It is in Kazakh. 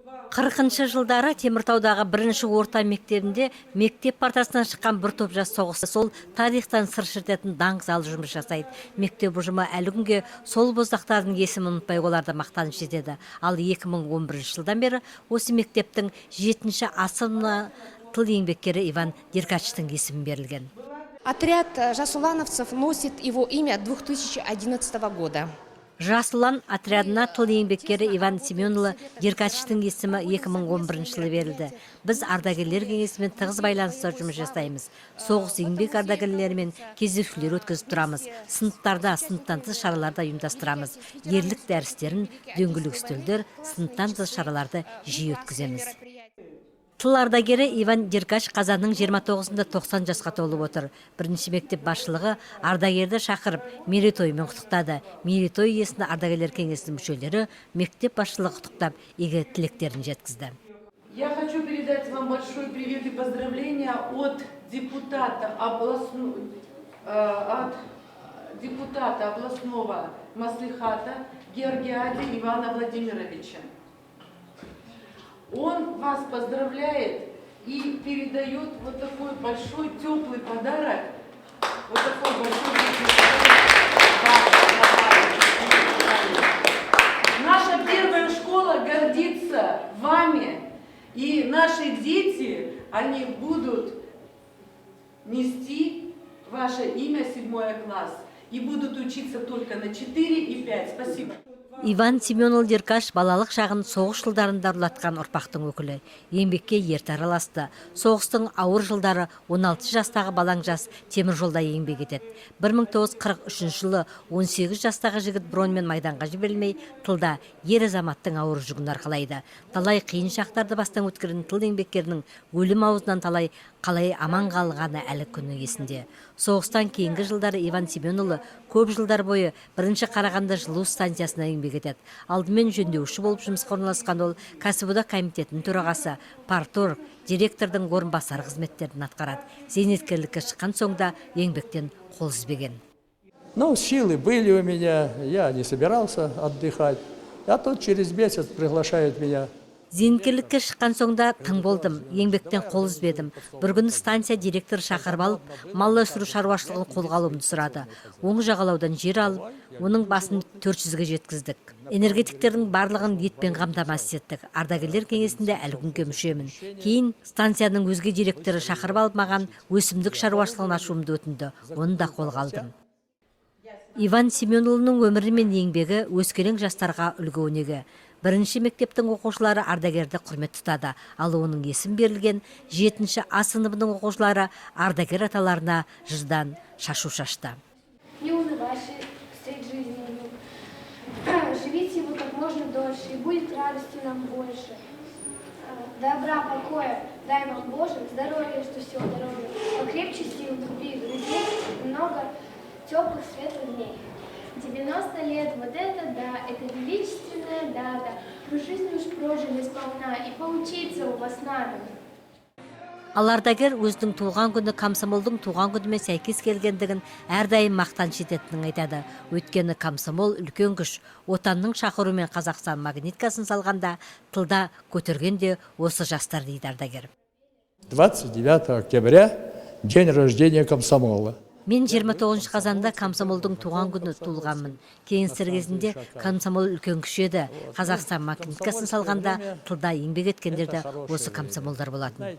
40 жылдары Теміртаудағы бірінші орта мектебінде мектеп партасынан шыққан бір топ жас соғысы сол тарихтан сыр шертетін даңғазалы жұмыс жасайды. Мектеп ұжымы әлі күнге сол боздақтардың есімін ұмытпай оларды мақтаныш етеді. Ал 2011 жылдан бері осы мектептің 7-ші асылына тыл еңбеккері Иван Деркачтың есімі берілген. Отряд жасулановцев носит его имя 2011 года. Жасылан отрядына тыл еңбеккері Иван Семенұлы Деркачтың есімі 2011 жылы берілді. Біз ардагерлер кеңесімен тығыз байланыста жұмыс жасаймыз. Соғыс еңбек ардагерлерімен кездесулер өткізіп тұрамыз. Сыныптарда, сыныптан тыс шараларда ұйымдастырамыз. Ерлік дәрістерін, дөңгелек үстелдер, сыныптан тыс шараларды жиі өткіземіз. Тыл ардагері Иван Деркач қазанның 29-ында 90 жасқа толып отыр. Бірінші мектеп басшылығы ардагерді шақырып, мерейтоймен құттықтады. Мерейтой иесіне ардагерлер кеңесінің мүшелері мектеп басшылығы құттықтап, игі тілектерін жеткізді. Я хочу передать вам большой привет и поздравления от депутата областного маслихата Георгиади Ивана Владимировича. Он вас поздравляет и передает вот такой большой теплый подарок. Вот такой большой Наша первая школа гордится вами, и наши дети, они будут нести ваше имя 7 класс и будут учиться только на 4 и 5. Спасибо. Иван Семенұлы Деркаш балалық шағын соғыс жылдарында ұрлатқан ұрпақтың өкілі. Еңбекке ерте араласты. Соғыстың ауыр жылдары 16 жастағы балаң жас темір жолда еңбек етеді. 1943 жылы 18 жастағы жігіт броньмен майданға жіберілмей, тылда ер азаматтың ауыр жүгін арқалайды. Талай қиын шақтарды бастан өткерген тыл еңбеккерінің өлім аузынан талай қалай аман қалғаны әлі күні есінде. Соғыстан кейінгі жылдары Иван Семенұлы көп жылдар бойы бірінші Қарағанды жылу станциясына еңбек етеді. Алдымен жөндеуші болып жұмысқа орналасқан ол кәсіподақ комитетінің төрағасы, парторг, директордың орынбасары қызметтерін атқарады. Зейнеткерлікке шыққан соңда еңбектен қол үзбеген. Ну, силы были у меня, я не собирался отдыхать. А тут через месяц приглашают меня. Зейнеткерлікке шыққан соңда тың болдым, еңбектен қол үзбедім. Бір күні станция директоры шақырып алып, мал өсіру шаруашылығын қолға алуымды сұрады. Оң жағалаудан жер алып, оның басын 400-ге жеткіздік. Энергетиктердің барлығын етпен қамтамасыз еттік. Ардагерлер кеңесінде әлі күнге мүшемін. Кейін станцияның өзге директоры шақырып алып маған өсімдік шаруашылығын ашуымды өтінді. Оны да қолға алдым. Иван Семенұлының өмірі мен еңбегі өскелең жастарға үлгі өнеге. Бірінші мектептің оқушылары ардагерді құрмет тұтады. Ал оның есім берілген 7-ші А сыныбының оқушылары ардагер аталарына жырдан шашу шашты. Не унывайте средь жизни. Живите его как можно дольше, и будет радости нам больше. Добра, покоя, дай вам Боже, здоровья, что все дороже. Покрепче сил, любви, друзей, много теплых, светлых дней. 90 лет, вот это да, это величественная дата. Вы жизнь уж прожили сполна, и поучиться у вас надо. Ал ардагер өзінің туған күні комсомолдың туған күнімен сәйкес келгендігін әрдайым мақтаныш ететінін айтады. Өйткені комсомол үлкен күш. Отанның шақыруымен Қазақстан магниткасын салғанда тылда көтергенде осы жастар дейді ардагер. 29 октября день рождения комсомола. Мен 29 қазанда комсомолдың туған күні туылғанмын. Кеңестер кезінде комсомол үлкен күш еді. Қазақстан магниткасын салғанда тылда еңбек еткендерді осы комсомолдар болатын.